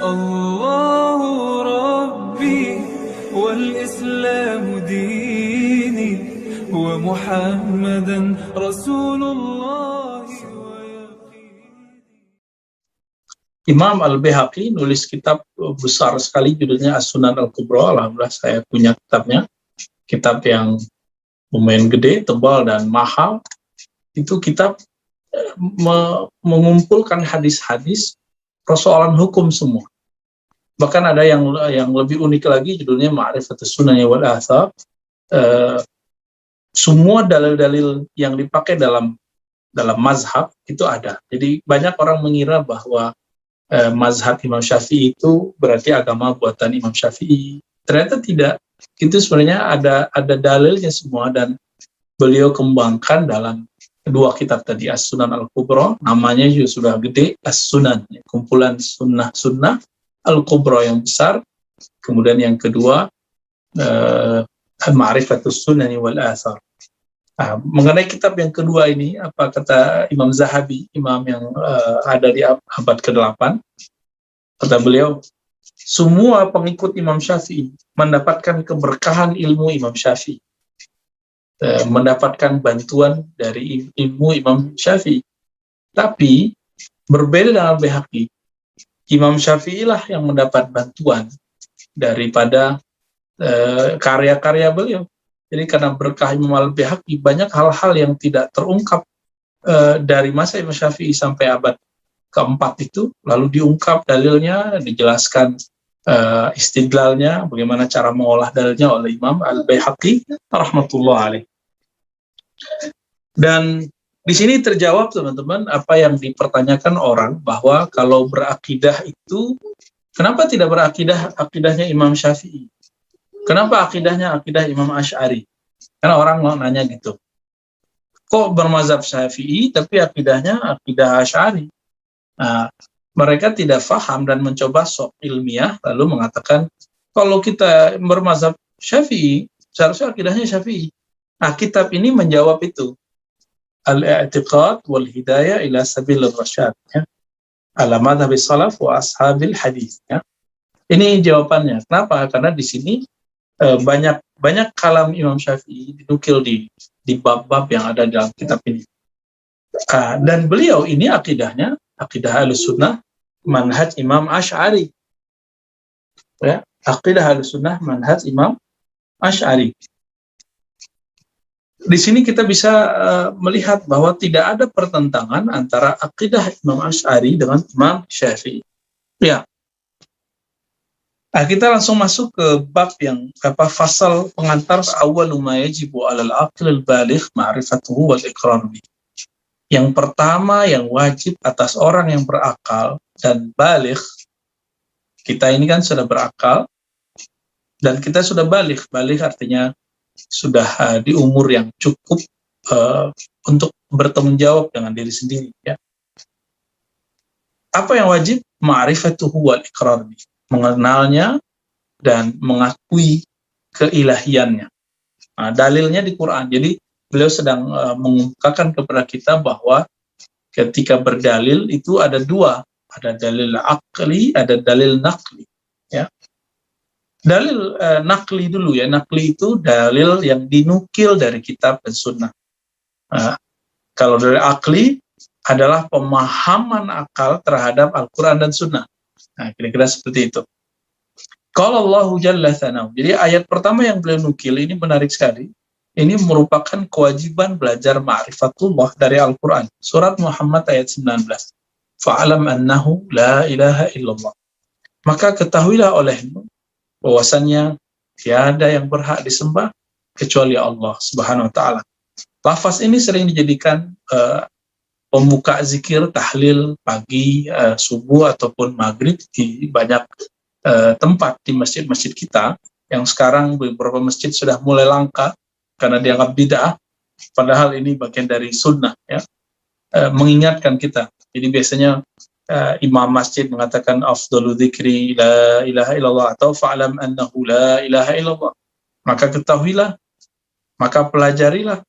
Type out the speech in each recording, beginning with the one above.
الله ربي والإسلام ديني ومحمدا رسول الله Imam Al-Baihaqi nulis kitab besar sekali judulnya As-Sunan Al-Kubra. Alhamdulillah saya punya kitabnya. Kitab yang lumayan gede, tebal, dan mahal. Itu kitab mengumpulkan hadis-hadis persoalan hukum semua. Bahkan ada yang lebih unik lagi, judulnya Ma'rifatus Sunan wal Athar. Semua dalil-dalil yang dipakai dalam mazhab itu ada. Jadi banyak orang mengira bahwa mazhab Imam Syafi'i itu berarti agama buatan Imam Syafi'i. Ternyata tidak. Itu sebenarnya ada dalilnya semua, dan beliau kembangkan dalam kedua kitab tadi, As-Sunan Al-Kubra, namanya juga sudah gede, As-Sunan, kumpulan sunnah Al-Kubra yang besar. Kemudian yang kedua, Ma'rifatus Sunan wal Athar. Mengenai kitab yang kedua ini, apa kata Imam Zahabi, imam yang ada di abad ke-8, kata beliau, semua pengikut Imam Syafi'i mendapatkan keberkahan ilmu Imam Syafi'i, mendapatkan bantuan dari ilmu Imam Syafi'i. Tapi berbeda dengan Baihaqi, Imam Syafi'i lah yang mendapat bantuan daripada karya-karya beliau. Jadi karena berkah Imam Al-Baihaqi, banyak hal-hal yang tidak terungkap dari masa Imam Syafi'i sampai abad keempat itu, lalu diungkap dalilnya, dijelaskan istidlalnya, bagaimana cara mengolah dalilnya oleh Imam Al-Baihaqi rahmatullah alaih. Dan di sini terjawab, teman-teman, apa yang dipertanyakan orang, bahwa kalau berakidah itu, kenapa tidak akidahnya Imam Syafi'i? Kenapa akidahnya akidah Imam Asy'ari? Karena orang mau nanya gitu. Kok bermazhab Syafi'i tapi akidahnya akidah Asy'ari? Nah, mereka tidak faham dan mencoba sok ilmiah lalu mengatakan kalau kita bermazhab Syafi'i, seharusnya akidahnya Syafi'i. Nah, kitab ini menjawab itu. Al-i'tiqad wal hidayah ila sabilir rasyad, ya. Ala madhhabi salaf wa ashabil hadis, ya. Ini jawabannya. Kenapa? Karena di sini banyak kalam Imam Syafi'i dinukil di bab-bab yang ada dalam kitab ini. Dan beliau ini akidahnya akidah Ahlussunnah manhaj Imam Asy'ari. Ya, akidah Ahlussunnah manhaj Imam Asy'ari. Di sini kita bisa melihat bahwa tidak ada pertentangan antara akidah Imam Asy'ari dengan Imam Syafi'i. Ya. Nah, kita langsung masuk ke bab yang fasal pengantar awwalu ma yajibu 'alal 'aqlil baligh ma'rifatuhu wal iqrar bi. Yang pertama yang wajib atas orang yang berakal dan baligh, kita ini kan sudah berakal dan kita sudah baligh. Baligh artinya sudah di umur yang cukup untuk bertanggung jawab dengan diri sendiri, ya. Apa yang wajib? Ma'rifatuhu wal iqrar bi. Mengenalnya dan mengakui keilahiannya. Nah, dalilnya di Quran. Jadi beliau sedang mengungkapkan kepada kita bahwa ketika berdalil itu ada dua, ada dalil akli, ada dalil nakli, ya. Dalil nakli dulu, ya. Nakli itu dalil yang dinukil dari kitab dan sunnah. Kalau dalil akli adalah pemahaman akal terhadap Al-Quran dan sunnah. Nah, kira-kira seperti itu. Qala Allahu Jalla Tsanau. Jadi ayat pertama yang beliau nukil ini menarik sekali. Ini merupakan kewajiban belajar ma'rifatullah dari Al-Quran. Surat Muhammad ayat 19. Fa'alam annahu la ilaha illallah. Maka ketahuilah olehmu bahwasannya tiada yang berhak disembah kecuali Allah Subhanahu wa taala. Lafaz ini sering dijadikan pembuka zikir tahlil pagi, subuh ataupun maghrib di banyak tempat di masjid-masjid kita, yang sekarang beberapa masjid sudah mulai langka karena dianggap bid'ah, padahal ini bagian dari sunnah, ya. Mengingatkan kita. Jadi biasanya imam masjid mengatakan afdalu dzikri la ilaha illallah atau fa'lam annahu la ilaha illallah. Maka ketahuilah, maka pelajarilah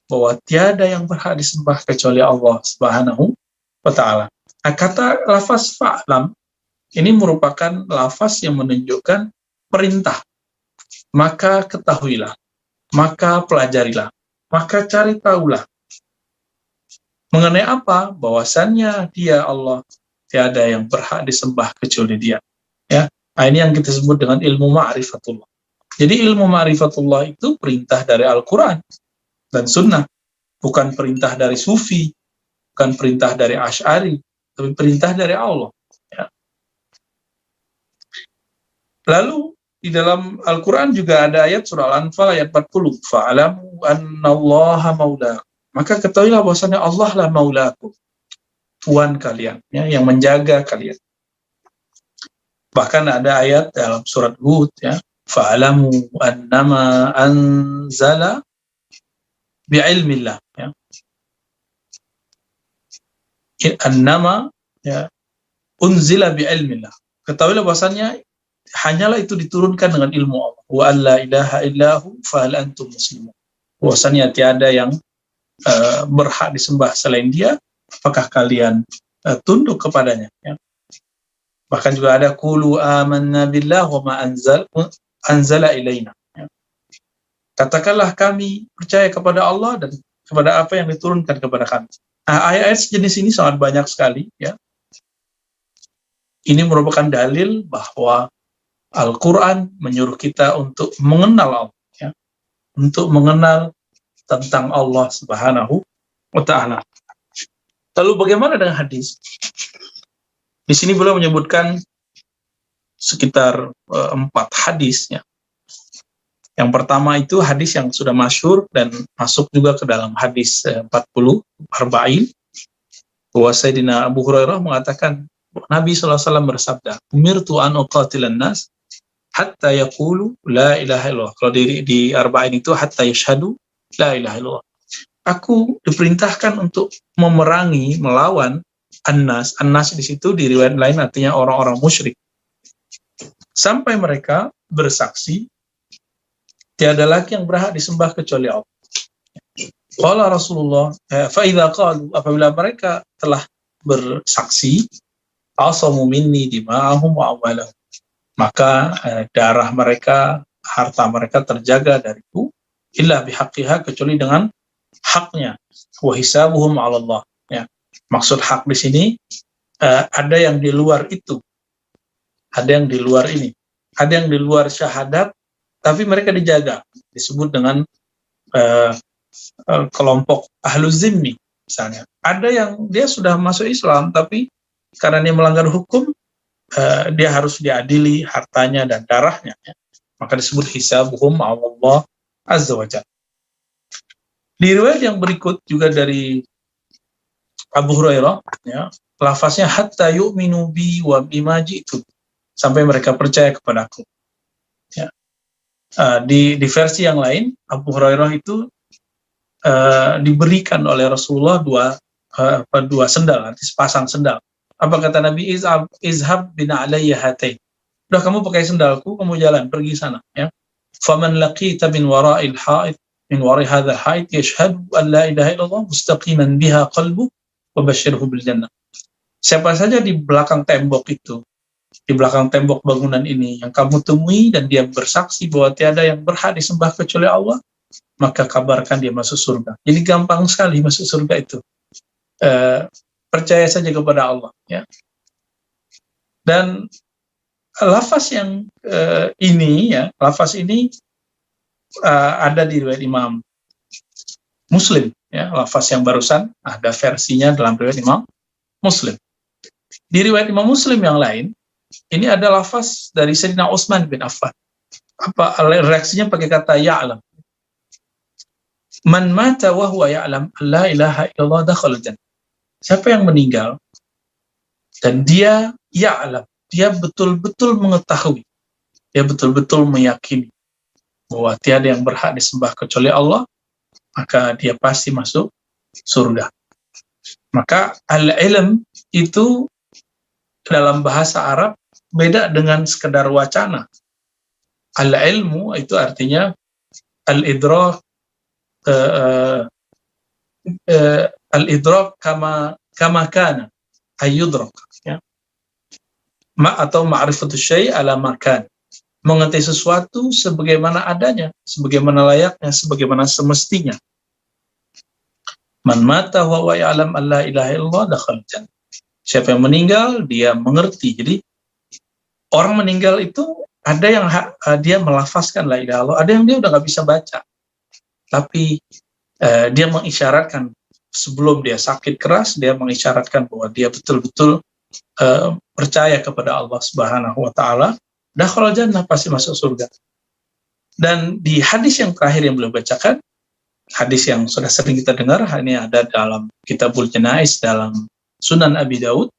bahwa tiada yang berhak disembah kecuali Allah Subhanahu wa taala. Nah, kata lafaz fa'lam Ini merupakan lafaz yang menunjukkan perintah. Maka ketahuilah, maka pelajarilah, maka cari tahulah. Mengenai apa? Bahwasannya dia Allah, tiada yang berhak disembah kecuali dia. Ya, nah, ini yang kita sebut dengan ilmu ma'rifatullah. Jadi ilmu ma'rifatullah itu perintah dari Al-Quran dan Sunnah, bukan perintah dari Sufi, bukan perintah dari Asy'ari, tapi perintah dari Allah. Ya. Lalu di dalam Al-Quran juga ada ayat surah Al-Anfal ayat 40. Fa'alamu annallaha maulakum. Maka ketahuilah bahwasanya Allah lah maulakum, Tuhan kalian, ya, yang menjaga kalian. Bahkan ada ayat dalam surat Hud, ya, fa'alamu annama anzala bi'ilmillah, ya. Annama, ya, unzila bi'ilmillah. Ketahuilah bahwasanya hanyalah itu diturunkan dengan ilmu Allah. Wa alla ilaha illahu fahal antum muslimun. Bahwasanya tiada yang berhak disembah selain dia, apakah kalian tunduk kepadanya, ya. Bahkan juga ada qulu amanna billah wa ma anzala ilaina, ya. Katakanlah kami percaya kepada Allah dan kepada apa yang diturunkan kepada kami. Nah, ayat-ayat sejenis ini sangat banyak sekali, ya. Ini merupakan dalil bahwa Al-Quran menyuruh kita untuk mengenal Allah, ya, untuk mengenal tentang Allah Subhanahu wa Ta'ala. Lalu bagaimana dengan hadis? Di sini beliau menyebutkan sekitar 4 hadis, ya. Yang pertama itu hadis yang sudah masyhur dan masuk juga ke dalam hadis 40 arba'in, bahwa Sayyidina Abu Hurairah mengatakan Nabi SAW bersabda, umirtu an uqatilan nas hatta yaqulu la ilaha illallah. Kalau di arba'in itu hatta yashhadu la ilaha illallah. Aku diperintahkan untuk memerangi, melawan annas. Annas di situ di riwayat lain artinya orang-orang musyrik, sampai mereka bersaksi tiada lagi yang berhak disembah kecuali Allah. Qala Rasulullah, fa idza qalu, apabila mereka telah bersaksi, asamu minni dima'ahum wa amwalahum, maka darah mereka, harta mereka terjaga dariku, illa bihaqqiha, kecuali dengan haknya, wa hisabuhum 'ala Allah, ya. Maksud hak di sini ada yang di luar itu, ada yang di luar ini, ada yang di luar syahadat, tapi mereka dijaga, disebut dengan kelompok ahlu zimmi misalnya. Ada yang dia sudah masuk Islam, tapi karena dia melanggar hukum, dia harus diadili hartanya dan darahnya, ya. Maka disebut hisabuhum Allah azza wa jalla. Di riwayat yang berikut juga dari Abu Hurairah, ya, lafaznya hatta yu'minu bi wa bima ji'tu, sampai mereka percaya kepadaku, ya. Di versi yang lain Abu Hurairah itu diberikan oleh Rasulullah dua sendal, arti sepasang sendal. Apa kata Nabi? Izhab bina alayya hatain. Udah, kamu pakai sendalku, kamu jalan pergi sana, ya. Faman laqita min wara'il ha'id, min wara'i hadzal ha'id yashhadu an la ilaha illallah mustaqiman biha qalbu wa basyirhu bil jannah. Siapa saja di belakang tembok itu, di belakang tembok bangunan ini yang kamu temui dan dia bersaksi bahwa tiada yang berhak disembah kecuali Allah, maka kabarkan dia masuk surga. Jadi gampang sekali masuk surga itu. Percaya saja kepada Allah, ya. Dan lafaz yang ini, ya, lafaz ini ada di riwayat Imam Muslim, ya. Lafaz yang barusan ada versinya dalam riwayat Imam Muslim. Di riwayat Imam Muslim yang lain, ini ada lafaz dari Sayyidina Utsman bin Affan. Apa reaksinya? Pakai kata ya'lam. Man mata wa huwa ya'lam la ilaha illallah dakhala jannah. Siapa yang meninggal dan dia ya'lam, dia betul-betul mengetahui, dia betul-betul meyakini bahwa tiada yang berhak disembah kecuali Allah, maka dia pasti masuk surga. Maka al-ilm itu dalam bahasa Arab beda dengan sekedar wacana. Al-ilmu itu artinya al-idrak, al-idrak kama kana ayyudrak, ya. atau ma'rifatus syai' ala makan, mengerti sesuatu sebagaimana adanya, sebagaimana layaknya, sebagaimana semestinya. Man mata wa ya'lam an la ilaha illallah dakhala jannah. Siapa yang meninggal dia mengerti. Jadi orang meninggal itu ada yang dia melafazkan la ilaha illallah, ada yang dia udah nggak bisa baca, tapi dia mengisyaratkan sebelum dia sakit keras, dia mengisyaratkan bahwa dia betul-betul percaya kepada Allah Subhanahu wa taala, dakhala jannah, pasti masuk surga. Dan di hadis yang terakhir yang beliau bacakan, hadis yang sudah sering kita dengar, ini ada dalam Kitabul Janaiz dalam Sunan Abi Daud,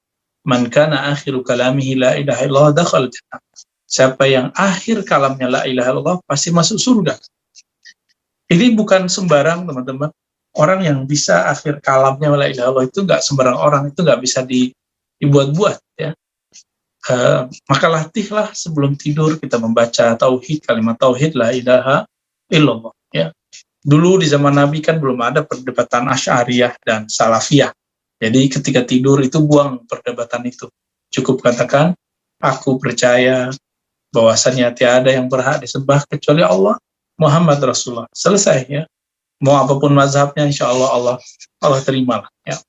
man kana akhiru kalamihi la ilaha illallah dakhala jannah. Siapa yang akhir kalamnya la ilaha illallah pasti masuk surga. Ini bukan sembarang, teman-teman. Orang yang bisa akhir kalamnya la ilaha illallah itu nggak sembarang orang, itu nggak bisa dibuat-buat, ya. Maka latihlah sebelum tidur kita membaca tauhid, kalimat tauhid la ilaha illallah, ya. Dulu di zaman Nabi kan belum ada perdebatan Asy'ariyah dan Salafiyah. Jadi ketika tidur itu buang perdebatan itu. Cukup katakan, aku percaya bahwasannya tiada yang berhak disembah kecuali Allah, Muhammad Rasulullah. Selesai, ya. Mau apapun mazhabnya, insya Allah Allah terimalah, ya.